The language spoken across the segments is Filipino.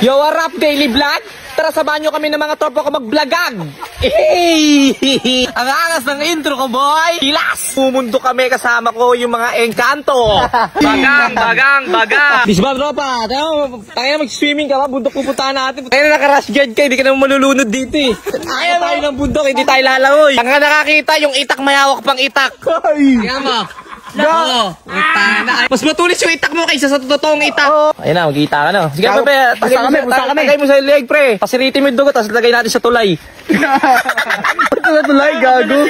Yo, what up, daily vlog? Tara, samahan nyo kami ng mga tropa ko mag-vlogag. Hey! Ang angas ng intro ko, boy! Kilas! Pumundo kami, kasama ko yung mga engkanto. Bagang! Bis ba, tropa? Tayo mag-swimming ka ba? Bundok pupuntahan natin. Tayo na naka-rush guard ka, hindi ka naman malulunod dito eh. Ayaw tayo ng bundok, hindi tayo lalaoy. Ang nakakita, yung itak mayawak pang itak. Kaya mo. Oo. Mas matulis yung itak mo kaysa sa totoong itak. Ayun na, magkita ka na. Sige, pre. Tagay mo sa leg, pre. Pasiritin mo yung dugo, tapos lagay natin sa tulay. Sa tulay, gago.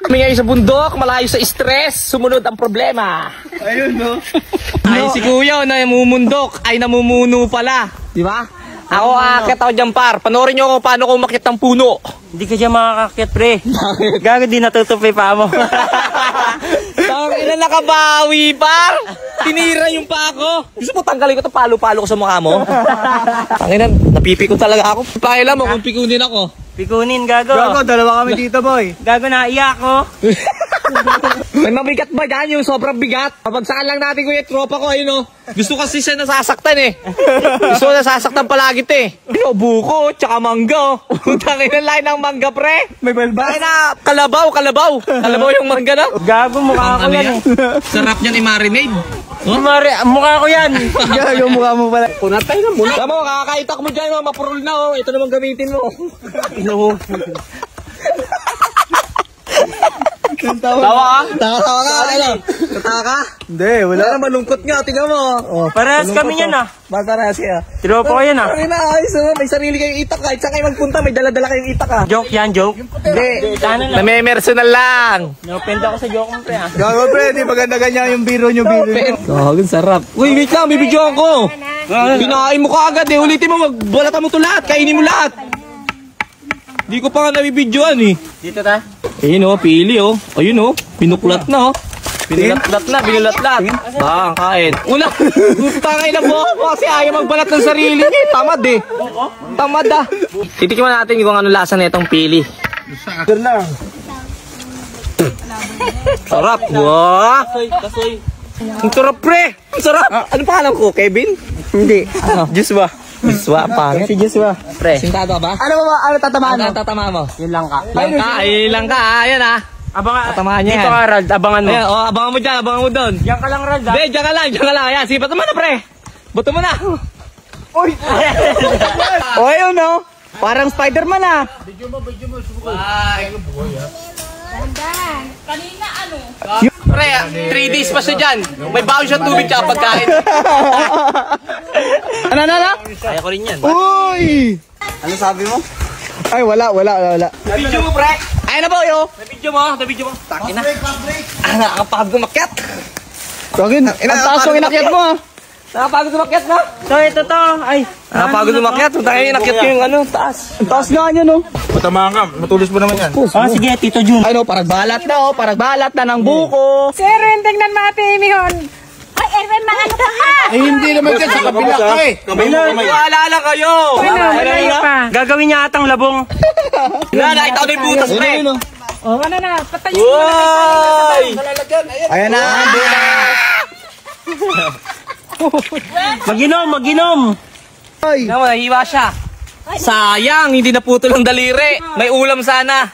Kami ngayon sa bundok, malayo sa stress, sumunod ang problema. Ayun, no? Ay, si kuya na namumundok, ay namumuno pala. Di ba? Ako aakyat ako dyan, par. Panoorin nyo ako paano ko umakyat ng puno. Hindi ka dyan makakakyat, pre. Gago, di natutupi pa mo. Tangina, nakabawi, par. Tinira yung pa ako. Gusto mo tanggalin ko ito, palo-palo ko sa mukha mo? Tangina, napipiko talaga ako. Pakialam mo kung pikunin ako. Pikunin, gago. Gago, dalawa kami dito, boy. Gago, naiyak ko. May mabigat ba dyan? Yung sobrang bigat? Papagsaan lang natin ko yung tropa ko, ayun o. Gusto kasi siya nasasaktan eh. Gusto nasasaktan palagi ito eh. Buko, tsaka mangga. Tangin na lain ng mangga, pre. May balbas. Ay na, kalabaw. Kalabaw yung mangga na. Gago, mukha ko yan. Sarap niyan i-marinade. Mukha ko yan. Gago, mukha mo pala. Punatay na muna. Alam mo, kakakaitak mo dyan, mapurol na oh. Ito naman gamitin mo. Tawa ka? Tawa ka? Ano? Tawa ka? Hindi, wala. Wala, malungkot nga. Tingnan mo. Oh, Parehas kami yan ah. parehas kaya. Tropa ko yan ah. Ay na, ayos na. May sarili kayong itak. Kahit saan kayo magpunta, may dala-dala kayong itak ah. Joke yan, joke. Hindi. Sana lang. Name-personal lang. Naopend ako sa joke mo, pre ah. Gago, pre, di maganda ganyan yung biro nyo. Gagawin sarap. Uy, wait lang. Bibidyoan ko. Binain mo ka agad eh. Ulitin mo. Magbalatan mo ito lahat. Kainin mo lahat. Di ko pa nga nabibidyoan eh. Dito ta. Ayun o, pili o. Ayun o, pinuklat na o. Binulat-lat. Kain. Una, tangay na mo kasi ayaw magbalat ng sarili niya. Tamad eh. Tamad ah. Titikman natin kung ano lasa na itong pili. Sarap. Wah. Kasoy. Ang sarap, pre. Ang sarap. Ano pangalan ko, Kevin? Hindi. Ano? Joshua. Joshua, pangit. Si Joshua. Pre. Sintado ba? Ano ba? Ano tatamaan mo? Ano tatamaan mo? Yun lang ka. Lang ka. Ayan ah. Abangan. Tatamaan niya Dito yan. ka, Rald. Abangan mo. Ayan, abangan mo dyan, abangan mo doon. Yan ka lang, Rald ah. Hindi, dyan ka lang. Ayan, sipat naman na, pre. Buto mo na. Uy! O, ayun, no? Parang Spider-Man, ah. Kanina ano? Pre, 3 days pa siya dyan. May baon siya tubig tsaka pagkain. Ano? Kaya ko rin yan. Uy! Ano sabi mo? Ay, wala. Video mo, pre. Ayan na po, yo. Na-video mo. Takin na. Nakakapagod gumakyat. Gagin, ang taas yung inakyat mo, ah. Nakakapagod gumakyat na. So, ito to. Ay. Nakakapagod gumakyat. Tayo inakyat ko yung ano, taas. Ang taas nga niya, no? Matamaan ka, matulis mo naman yan. Ah, sige, Tito Jun. Ay, no, paragbalat na ng buko. Sir, tingnan natin Mihon. Ay, Erwin, maano ka ha? Ay, hindi naman yan, sa kabila ka eh. Maalala kayo. Malayo pa. Gagawin niya atang labong. Nakita ko na yung butas, pre. Oh, ano na, patayin mo Uy! Ayan na. Maginom. Ay! Tingnan mo, nahiwa siya. Sayang, hindi naputol ang daliri. May ulam sana.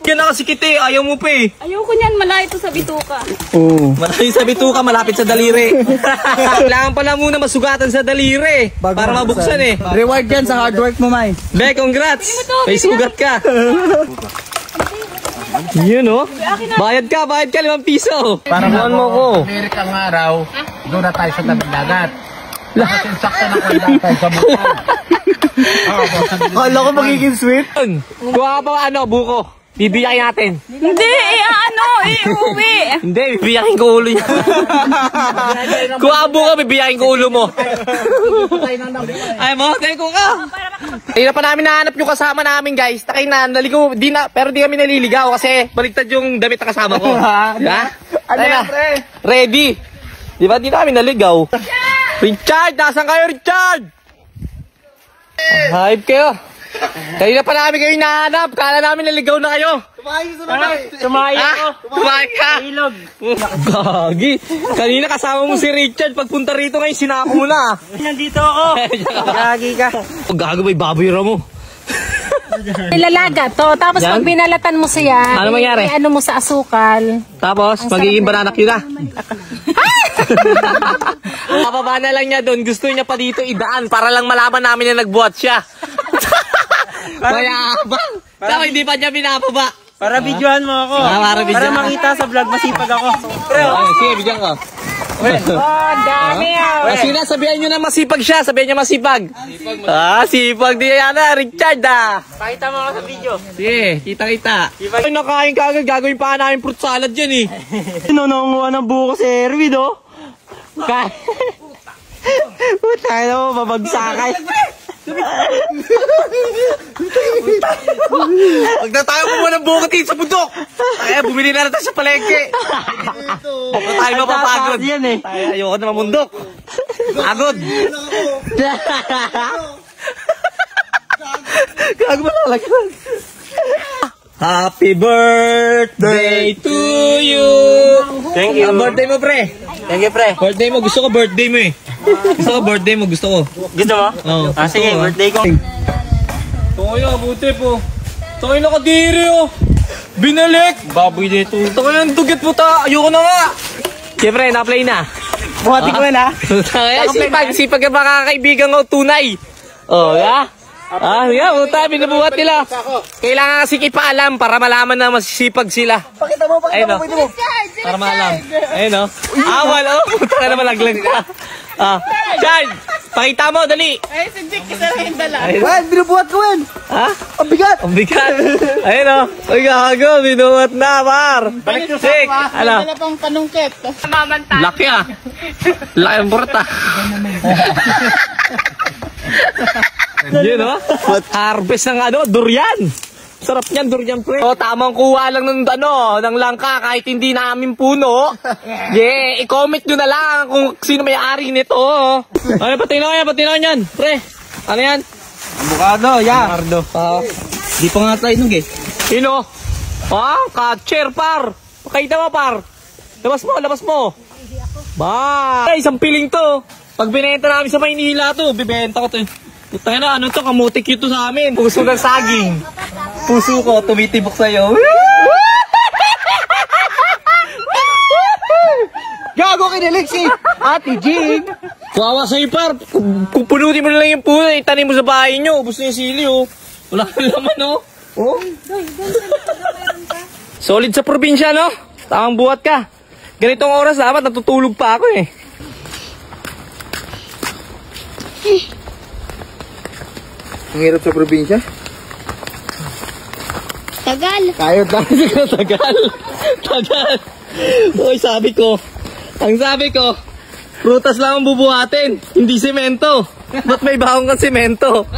Yan na kasi kiti, ayaw mo pa eh. Ayoko niyan, malayo to sa bituka. Oo. Malayo sa bituka, malapit sa daliri. Kailangan pala muna masugatan sa daliri para mabuksan eh. Reward yan sa hard work mo, May. Be, congrats! May sugat ka. Yun oh. Bayad ka, 5 piso. Para Buwan mo ko. Merik ang araw, doon na tayo sa tabing dagat. Kasi sakta na kung tayo sa buka. Kala ko magiging sweet. Kuha ka pa buko. Bibiyakin natin. Hindi, iuwi. Hindi, bibiyakin ko ulo niya. Kuha ka buko, bibiyakin ko ulo mo. Ay mo, tayo ka. Hindi na pa namin nahanap yung kasama namin, guys. Takay na, naligaw, pero di kami naliligaw kasi baligtad yung damit na kasama ko. Ha? Ano yan, pre? Ready? Di ba di namin naligaw? Richard! Nasaan kayo, Richard? Hype kayo. Kanina pa namin kayo hinahanap. Kala namin naligaw na kayo. Tumayo ako. Tumahay ka. Ilog. Gagi. Kanina kasama mo si Richard. Pagpunta rito ngayon, sinako mo na. Nandito ako. Gagi ka. Gago ba, baboy mo. Nilalaga to. Tapos Yan? pag binalatan mo siya, Ano mangyari? ano mo sa asukal. Tapos, magiging banana cue na. Kapaba na lang niya doon. Gusto niya pa dito idaan para lang malaman namin na nagbuhat siya. Mayabang. Tama, hindi pa niya pinapaba. Para videohan mo ako. Para videohan. makita sa vlog, masipag ako. Pre, Ay, sige, bigyan ko. Oh, dami ah. Sige na, sabihan nyo na masipag siya. Sabihan niya masipag. Sipag di yan na, Richard ah. pakita mo ako sa video. Sige, kita-kita. Ay, nakain ka agad. Gagawin pa namin fruit salad yan eh. Nanunguha ng buko si Erwin, oh. Puta na mo, babagsakan. Huwag na tayo kumuha ng buko dito sa bundok. Kaya bumili na natin sa palengke. Huwag na tayo mapapagod. Yan eh. Ayoko na mamundok. Pagod. Gago ba talaga? Happy birthday to you. Thank you. Ang birthday mo, pre. Thank you, pre. Birthday mo. Gusto ko birthday mo eh. Gusto ko birthday mo. Gusto ko. Gusto mo? Oo. Sige, birthday ko. Tungoy na, buti po. Tungoy na kadiri oh. Binalik. Baboy dito. Tungoy na, duget mo ta. Ayoko na nga. Siyempre, na-play na. Buhati ko yan, ha? Sipag ang mga kaibigan ko, tunay. Oh, ya? Yeah, puta, binubuhat nila. Kailangan kasi ipaalam para malaman na masisipag sila. Pakita mo, Ayun, oh. Para maalam. Ayun, oh. Awal, oh. Puta ka na malaglag ka. Chard, pakita mo, dali. Wen, binubuhat ko, Wen. Ha? Ang bigat. Ang bigat. Ayun, oh. Uy, gago, binuhat na, par. Sik, ano? pang panungkit. Laki ah. Laki ang burot ah. Yun oh. Harvest ng ano, durian. Sarap niyan, durian pre. Oh, tamang kuha lang ng ano, ng langka kahit hindi namin puno. Yeah, i-comment nyo na lang kung sino may-ari nito. Oh. Ano, patinaw yan, pre. Ano yan? Avocado, yeah. Ardo. Di pa nga tayo nung eh. Sino? Catcher par. Pakita mo par. Labas mo. Ba, isang piling to. Pag binenta namin sa Maynila to, bibenta ko to. Putang na, ano to, kamutik yun to sa amin. Puso ng saging. Puso ko, tumitibok sa'yo. Gago kinilig si Ate Jing. Kawawa sa'yo par. Kung punutin mo na lang yung puno, itanim mo sa bahay nyo. Ubus na yung sili oh. Wala kang laman oh. Oh. Solid sa probinsya no? Tamang buhat ka. Ganitong oras dapat natutulog pa ako eh. Ang hirap sa probinsya. Tagal. Kayod lang. Tagal. Uy, ang sabi ko, prutas lang ang bubuhatin, hindi semento. Ba't may bahong kang semento?